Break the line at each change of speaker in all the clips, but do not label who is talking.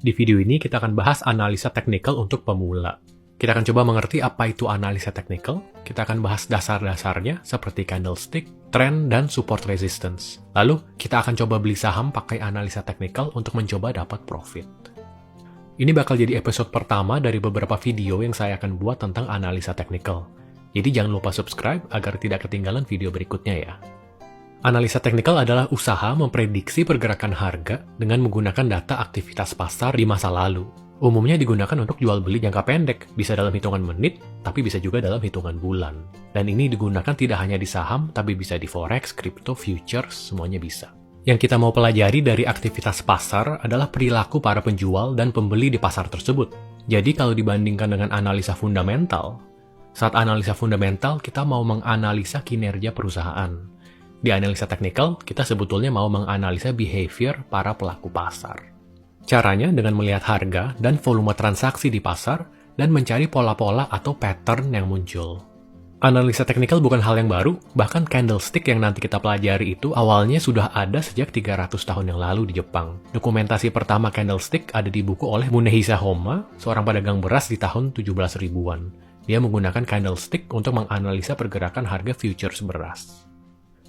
Di video ini kita akan bahas analisa teknikal untuk pemula. Kita akan coba mengerti apa itu analisa teknikal, kita akan bahas dasar-dasarnya seperti candlestick, trend, dan support resistance. Lalu, kita akan coba beli saham pakai analisa teknikal untuk mencoba dapat profit. Ini bakal jadi episode pertama dari beberapa video yang saya akan buat tentang analisa teknikal. Jadi jangan lupa subscribe agar tidak ketinggalan video berikutnya ya. Analisa teknikal adalah usaha memprediksi pergerakan harga dengan menggunakan data aktivitas pasar di masa lalu. Umumnya digunakan untuk jual beli jangka pendek, bisa dalam hitungan menit, tapi bisa juga dalam hitungan bulan. Dan ini digunakan tidak hanya di saham, tapi bisa di forex, crypto, futures, semuanya bisa. Yang kita mau pelajari dari aktivitas pasar adalah perilaku para penjual dan pembeli di pasar tersebut. Jadi kalau dibandingkan dengan analisa fundamental, saat analisa fundamental kita mau menganalisa kinerja perusahaan. Di analisa teknikal, kita sebetulnya mau menganalisa behavior para pelaku pasar. Caranya dengan melihat harga dan volume transaksi di pasar dan mencari pola-pola atau pattern yang muncul. Analisa teknikal bukan hal yang baru, bahkan candlestick yang nanti kita pelajari itu awalnya sudah ada sejak 300 tahun yang lalu di Jepang. Dokumentasi pertama candlestick ada di buku oleh Munehisa Homma, seorang pedagang beras di tahun 17 ribuan. Dia menggunakan candlestick untuk menganalisa pergerakan harga futures beras.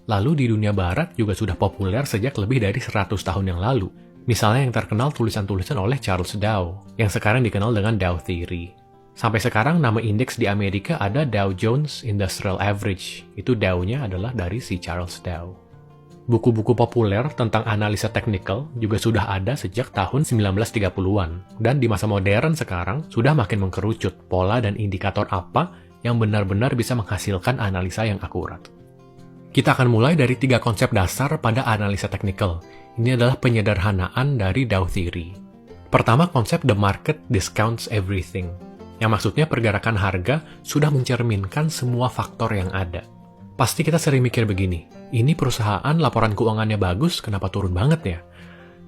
Lalu di dunia barat juga sudah populer sejak lebih dari 100 tahun yang lalu. Misalnya yang terkenal tulisan-tulisan oleh Charles Dow, yang sekarang dikenal dengan Dow Theory. Sampai sekarang nama indeks di Amerika ada Dow Jones Industrial Average, itu Dow-nya adalah dari si Charles Dow. Buku-buku populer tentang analisa teknikal juga sudah ada sejak tahun 1930-an, dan di masa modern sekarang sudah makin mengkerucut pola dan indikator apa yang benar-benar bisa menghasilkan analisa yang akurat. Kita akan mulai dari 3 konsep dasar pada analisa teknikal. Ini adalah penyederhanaan dari Dow Theory. Pertama, konsep the market discounts everything, yang maksudnya pergerakan harga sudah mencerminkan semua faktor yang ada. Pasti kita sering mikir begini, ini perusahaan laporan keuangannya bagus, kenapa turun banget ya?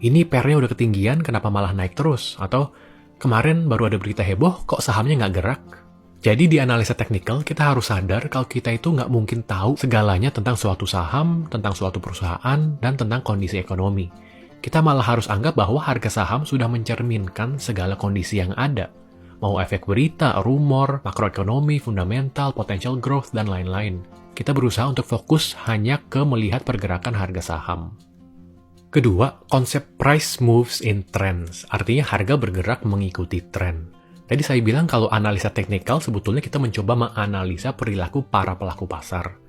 Ini PER-nya udah ketinggian, kenapa malah naik terus? Atau kemarin baru ada berita heboh, kok sahamnya nggak gerak? Jadi di analisa teknikal, kita harus sadar kalau kita itu nggak mungkin tahu segalanya tentang suatu saham, tentang suatu perusahaan, dan tentang kondisi ekonomi. Kita malah harus anggap bahwa harga saham sudah mencerminkan segala kondisi yang ada. Mau efek berita, rumor, makroekonomi, fundamental, potential growth, dan lain-lain. Kita berusaha untuk fokus hanya ke melihat pergerakan harga saham. Kedua, konsep price moves in trends, artinya harga bergerak mengikuti tren. Tadi saya bilang kalau analisa teknikal sebetulnya kita mencoba menganalisa perilaku para pelaku pasar.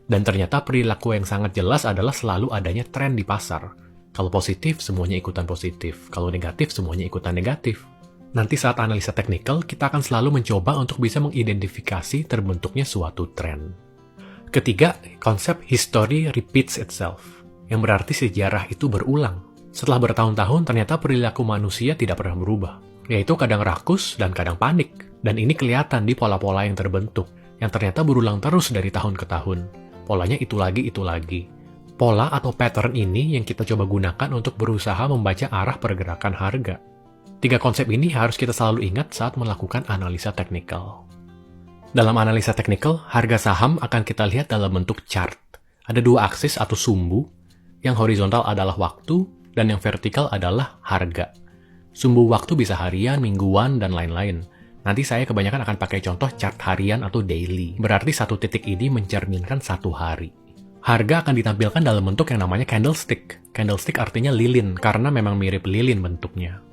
Dan ternyata perilaku yang sangat jelas adalah selalu adanya tren di pasar. Kalau positif, semuanya ikutan positif. Kalau negatif, semuanya ikutan negatif. Nanti saat analisa teknikal, kita akan selalu mencoba untuk bisa mengidentifikasi terbentuknya suatu tren. Ketiga, konsep history repeats itself, yang berarti sejarah itu berulang. Setelah bertahun-tahun, ternyata perilaku manusia tidak pernah berubah. Yaitu kadang rakus dan kadang panik. Dan ini kelihatan di pola-pola yang terbentuk, yang ternyata berulang terus dari tahun ke tahun. Polanya itu lagi, itu lagi. Pola atau pattern ini yang kita coba gunakan untuk berusaha membaca arah pergerakan harga. 3 konsep ini harus kita selalu ingat saat melakukan analisa teknikal. Dalam analisa teknikal, harga saham akan kita lihat dalam bentuk chart. Ada 2 aksis atau sumbu, yang horizontal adalah waktu, dan yang vertikal adalah harga. Sumbu waktu bisa harian, mingguan, dan lain-lain. Nanti saya kebanyakan akan pakai contoh chart harian atau daily. Berarti satu titik ini mencerminkan satu hari. Harga akan ditampilkan dalam bentuk yang namanya candlestick. Candlestick artinya lilin, karena memang mirip lilin bentuknya.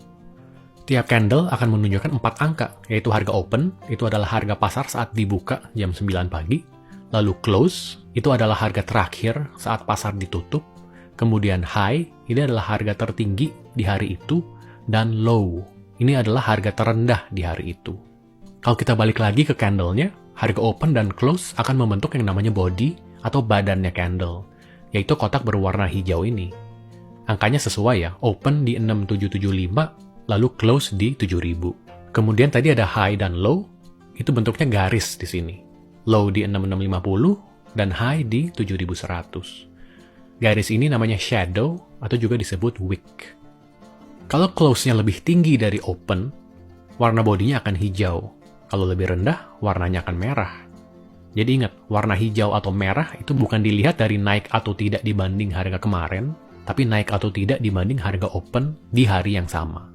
Tiap candle akan menunjukkan 4 angka, yaitu harga open, itu adalah harga pasar saat dibuka jam 9 pagi. Lalu close, itu adalah harga terakhir saat pasar ditutup. Kemudian high, ini adalah harga tertinggi di hari itu. Dan low, ini adalah harga terendah di hari itu. Kalau kita balik lagi ke candle-nya, harga open dan close akan membentuk yang namanya body atau badannya candle, yaitu kotak berwarna hijau ini. Angkanya sesuai ya, open di 6775, lalu close di 7000. Kemudian tadi ada high dan low, itu bentuknya garis di sini. Low di 6650 dan high di 7100. Garis ini namanya shadow atau juga disebut wick. Kalau close-nya lebih tinggi dari open, warna bodinya akan hijau. Kalau lebih rendah, warnanya akan merah. Jadi ingat, warna hijau atau merah itu bukan dilihat dari naik atau tidak dibanding harga kemarin, tapi naik atau tidak dibanding harga open di hari yang sama.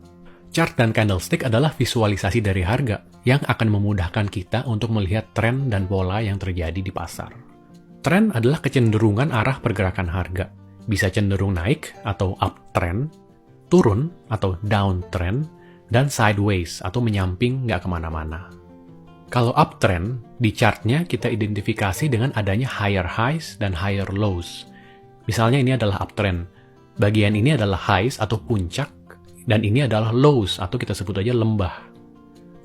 Chart dan candlestick adalah visualisasi dari harga yang akan memudahkan kita untuk melihat tren dan pola yang terjadi di pasar. Tren adalah kecenderungan arah pergerakan harga. Bisa cenderung naik atau uptrend, turun atau downtrend, dan sideways atau menyamping nggak kemana-mana. Kalau uptrend, di chartnya kita identifikasi dengan adanya higher highs dan higher lows. Misalnya ini adalah uptrend. Bagian ini adalah highs atau puncak, dan ini adalah lows atau kita sebut aja lembah.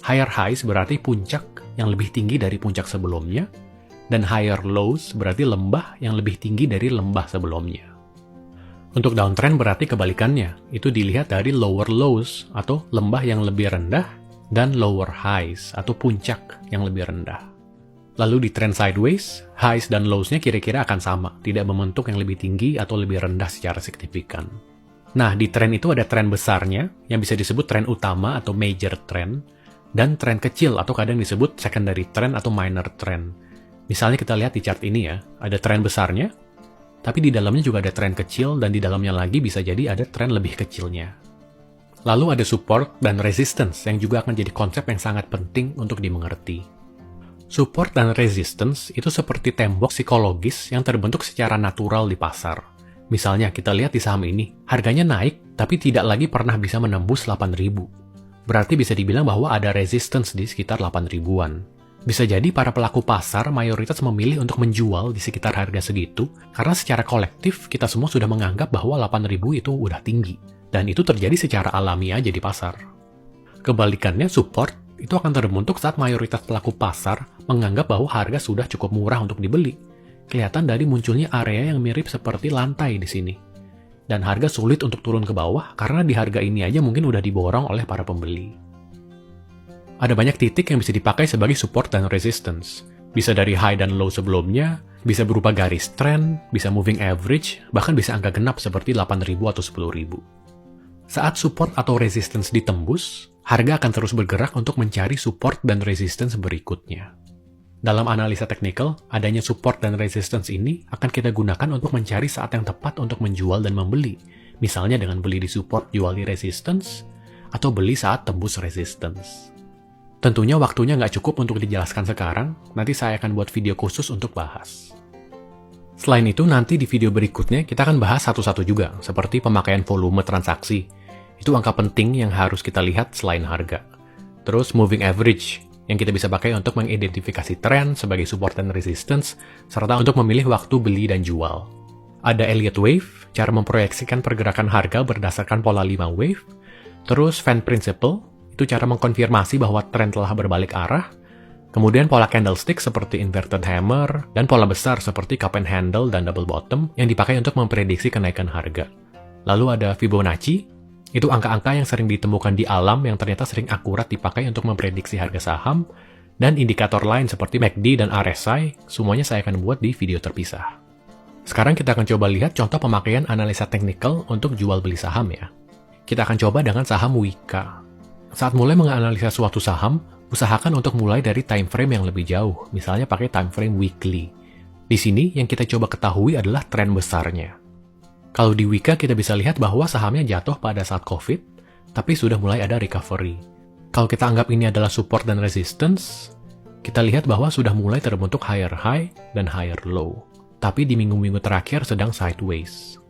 Higher highs berarti puncak yang lebih tinggi dari puncak sebelumnya, dan higher lows berarti lembah yang lebih tinggi dari lembah sebelumnya. Untuk downtrend berarti kebalikannya, itu dilihat dari lower lows atau lembah yang lebih rendah, dan lower highs atau puncak yang lebih rendah. Lalu di trend sideways, highs dan lows-nya kira-kira akan sama, tidak membentuk yang lebih tinggi atau lebih rendah secara signifikan. Nah, di trend itu ada trend besarnya, yang bisa disebut trend utama atau major trend, dan trend kecil atau kadang disebut secondary trend atau minor trend. Misalnya kita lihat di chart ini ya, ada trend besarnya, tapi di dalamnya juga ada trend kecil, dan di dalamnya lagi bisa jadi ada trend lebih kecilnya. Lalu ada support dan resistance yang juga akan jadi konsep yang sangat penting untuk dimengerti. Support dan resistance itu seperti tembok psikologis yang terbentuk secara natural di pasar. Misalnya kita lihat di saham ini, harganya naik tapi tidak lagi pernah bisa menembus 8.000. Berarti bisa dibilang bahwa ada resistance di sekitar 8.000-an. Bisa jadi para pelaku pasar mayoritas memilih untuk menjual di sekitar harga segitu karena secara kolektif kita semua sudah menganggap bahwa 8.000 itu udah tinggi. Dan itu terjadi secara alami aja di pasar. Kebalikannya, support itu akan terbentuk saat mayoritas pelaku pasar menganggap bahwa harga sudah cukup murah untuk dibeli. Kelihatan dari munculnya area yang mirip seperti lantai di sini. Dan harga sulit untuk turun ke bawah karena di harga ini aja mungkin udah diborong oleh para pembeli. Ada banyak titik yang bisa dipakai sebagai support dan resistance. Bisa dari high dan low sebelumnya, bisa berupa garis trend, bisa moving average, bahkan bisa angka genap seperti 8.000 atau 10.000. Saat support atau resistance ditembus, harga akan terus bergerak untuk mencari support dan resistance berikutnya. Dalam analisa teknikal, adanya support dan resistance ini akan kita gunakan untuk mencari saat yang tepat untuk menjual dan membeli. Misalnya dengan beli di support, jual di resistance, atau beli saat tembus resistance. Tentunya waktunya nggak cukup untuk dijelaskan sekarang, nanti saya akan buat video khusus untuk bahas. Selain itu, nanti di video berikutnya kita akan bahas satu-satu juga, seperti pemakaian volume transaksi. Itu angka penting yang harus kita lihat selain harga. Terus moving average, yang kita bisa pakai untuk mengidentifikasi tren sebagai support dan resistance, serta untuk memilih waktu beli dan jual. Ada Elliott Wave, cara memproyeksikan pergerakan harga berdasarkan pola 5 wave. Terus Fan Principle, itu cara mengkonfirmasi bahwa tren telah berbalik arah. Kemudian pola candlestick seperti inverted hammer, dan pola besar seperti cup and handle dan double bottom yang dipakai untuk memprediksi kenaikan harga. Lalu ada Fibonacci, itu angka-angka yang sering ditemukan di alam yang ternyata sering akurat dipakai untuk memprediksi harga saham, dan indikator lain seperti MACD dan RSI, semuanya saya akan buat di video terpisah. Sekarang kita akan coba lihat contoh pemakaian analisa teknikal untuk jual beli saham ya. Kita akan coba dengan saham Wika. Saat mulai menganalisa suatu saham, usahakan untuk mulai dari time frame yang lebih jauh, misalnya pakai time frame weekly. Di sini yang kita coba ketahui adalah tren besarnya. Kalau di Wika kita bisa lihat bahwa sahamnya jatuh pada saat COVID, tapi sudah mulai ada recovery. Kalau kita anggap ini adalah support dan resistance, kita lihat bahwa sudah mulai terbentuk higher high dan higher low. Tapi di minggu-minggu terakhir sedang sideways.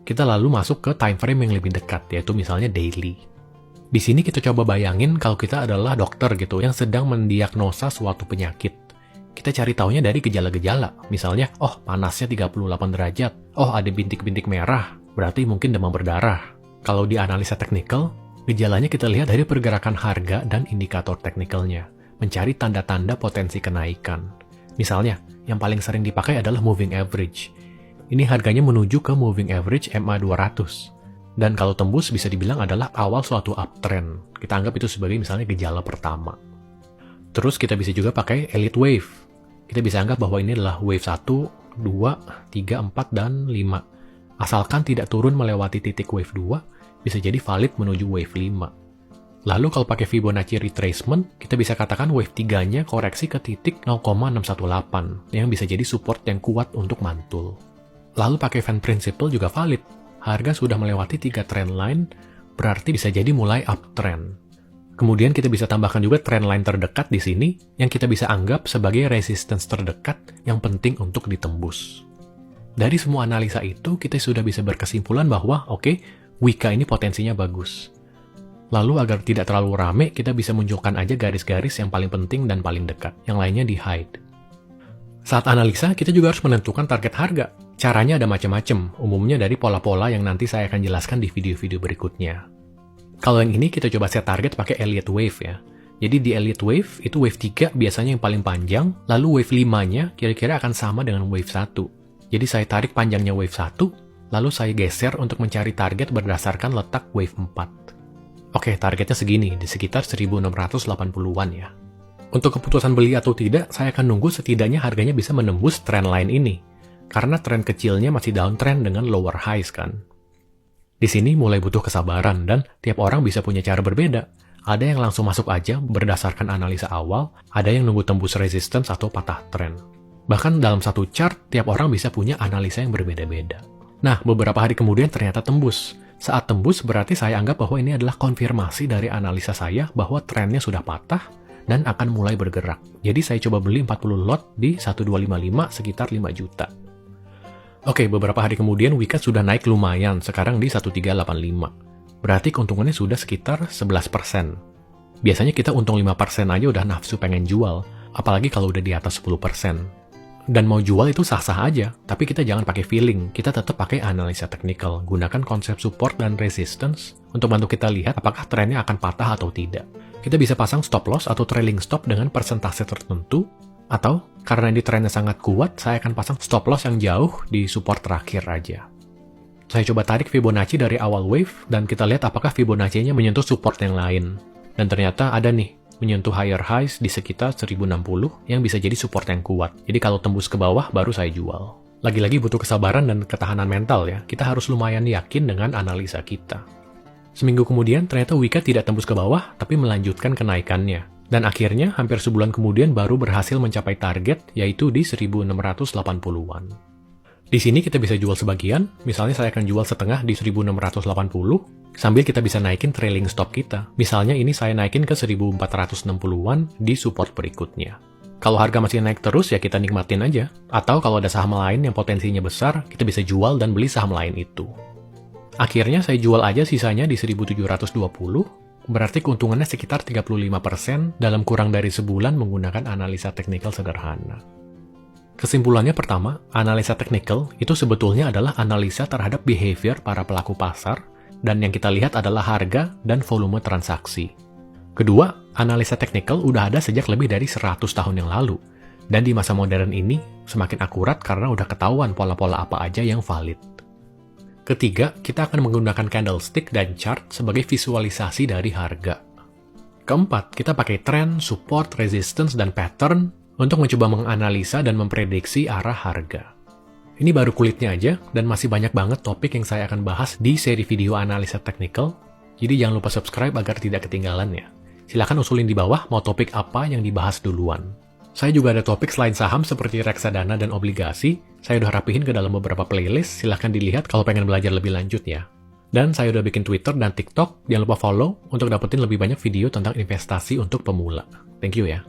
Kita lalu masuk ke time frame yang lebih dekat, yaitu misalnya daily. Di sini kita coba bayangin kalau kita adalah dokter gitu, yang sedang mendiagnosa suatu penyakit. Kita cari taunya dari gejala-gejala. Misalnya, oh panasnya 38 derajat. Oh ada bintik-bintik merah. Berarti mungkin demam berdarah. Kalau di analisa teknikal, gejalanya kita lihat dari pergerakan harga dan indikator teknikalnya. Mencari tanda-tanda potensi kenaikan. Misalnya, yang paling sering dipakai adalah moving average. Ini harganya menuju ke moving average MA200. Dan kalau tembus bisa dibilang adalah awal suatu uptrend. Kita anggap itu sebagai misalnya gejala pertama. Terus kita bisa juga pakai Elliott Wave. Kita bisa anggap bahwa ini adalah wave 1, 2, 3, 4, dan 5. Asalkan tidak turun melewati titik wave 2, bisa jadi valid menuju wave 5. Lalu kalau pakai Fibonacci retracement, kita bisa katakan wave 3-nya koreksi ke titik 0,618, yang bisa jadi support yang kuat untuk mantul. Lalu pakai Fan Principle juga valid. Harga sudah melewati 3 trend line, berarti bisa jadi mulai uptrend. Kemudian kita bisa tambahkan juga trendline terdekat di sini yang kita bisa anggap sebagai resistance terdekat yang penting untuk ditembus. Dari semua analisa itu, kita sudah bisa berkesimpulan bahwa, oke, Wika ini potensinya bagus. Lalu agar tidak terlalu rame, kita bisa munculkan aja garis-garis yang paling penting dan paling dekat, yang lainnya di hide. Saat analisa, kita juga harus menentukan target harga. Caranya ada macam-macam, umumnya dari pola-pola yang nanti saya akan jelaskan di video-video berikutnya. Kalau yang ini kita coba set target pakai Elliott Wave ya. Jadi di Elliott Wave, itu wave 3 biasanya yang paling panjang, lalu wave 5-nya kira-kira akan sama dengan wave 1. Jadi saya tarik panjangnya wave 1, lalu saya geser untuk mencari target berdasarkan letak wave 4. Oke, targetnya segini, di sekitar 1680-an ya. Untuk keputusan beli atau tidak, saya akan nunggu setidaknya harganya bisa menembus trendline ini. Karena tren kecilnya masih downtrend dengan lower highs kan. Di sini mulai butuh kesabaran dan tiap orang bisa punya cara berbeda. Ada yang langsung masuk aja berdasarkan analisa awal, ada yang nunggu tembus resistance atau patah tren. Bahkan dalam satu chart, tiap orang bisa punya analisa yang berbeda-beda. Nah, beberapa hari kemudian ternyata tembus. Saat tembus berarti saya anggap bahwa ini adalah konfirmasi dari analisa saya bahwa trennya sudah patah dan akan mulai bergerak. Jadi saya coba beli 40 lot di 1255 sekitar 5 juta. Oke, beberapa hari kemudian Wika sudah naik lumayan, sekarang di 1385. Berarti keuntungannya sudah sekitar 11%. Biasanya kita untung 5% aja udah nafsu pengen jual, apalagi kalau udah di atas 10%. Dan mau jual itu sah-sah aja, tapi kita jangan pakai feeling, kita tetap pakai analisa teknikal, gunakan konsep support dan resistance untuk bantu kita lihat apakah trennya akan patah atau tidak. Kita bisa pasang stop loss atau trailing stop dengan persentase tertentu, atau karena ini trennya sangat kuat, saya akan pasang stop loss yang jauh di support terakhir aja. Saya coba tarik Fibonacci dari awal wave, dan kita lihat apakah Fibonacci-nya menyentuh support yang lain. Dan ternyata ada nih, menyentuh higher highs di sekitar 1060 yang bisa jadi support yang kuat. Jadi kalau tembus ke bawah baru saya jual. Lagi-lagi butuh kesabaran dan ketahanan mental ya. Kita harus lumayan yakin dengan analisa kita. Seminggu kemudian ternyata Wika tidak tembus ke bawah tapi melanjutkan kenaikannya. Dan akhirnya hampir sebulan kemudian baru berhasil mencapai target yaitu di 1680-an. Di sini kita bisa jual sebagian, misalnya saya akan jual setengah di 1680, sambil kita bisa naikin trailing stop kita. Misalnya ini saya naikin ke 1460-an di support berikutnya. Kalau harga masih naik terus ya kita nikmatin aja. Atau kalau ada saham lain yang potensinya besar, kita bisa jual dan beli saham lain itu. Akhirnya saya jual aja sisanya di 1720, berarti keuntungannya sekitar 35% dalam kurang dari sebulan menggunakan analisa teknikal sederhana. Kesimpulannya pertama, analisa teknikal itu sebetulnya adalah analisa terhadap behavior para pelaku pasar, dan yang kita lihat adalah harga dan volume transaksi. Kedua, analisa teknikal udah ada sejak lebih dari 100 tahun yang lalu, dan di masa modern ini semakin akurat karena udah ketahuan pola-pola apa aja yang valid. Ketiga, kita akan menggunakan candlestick dan chart sebagai visualisasi dari harga. Keempat, kita pakai trend, support, resistance, dan pattern untuk mencoba menganalisa dan memprediksi arah harga. Ini baru kulitnya aja, dan masih banyak banget topik yang saya akan bahas di seri video analisa teknikal, jadi jangan lupa subscribe agar tidak ketinggalan ya. Silahkan usulin di bawah mau topik apa yang dibahas duluan. Saya juga ada topik selain saham seperti reksadana dan obligasi, saya udah rapihin ke dalam beberapa playlist, silahkan dilihat kalau pengen belajar lebih lanjut ya. Dan saya udah bikin Twitter dan TikTok, jangan lupa follow untuk dapetin lebih banyak video tentang investasi untuk pemula. Thank you ya.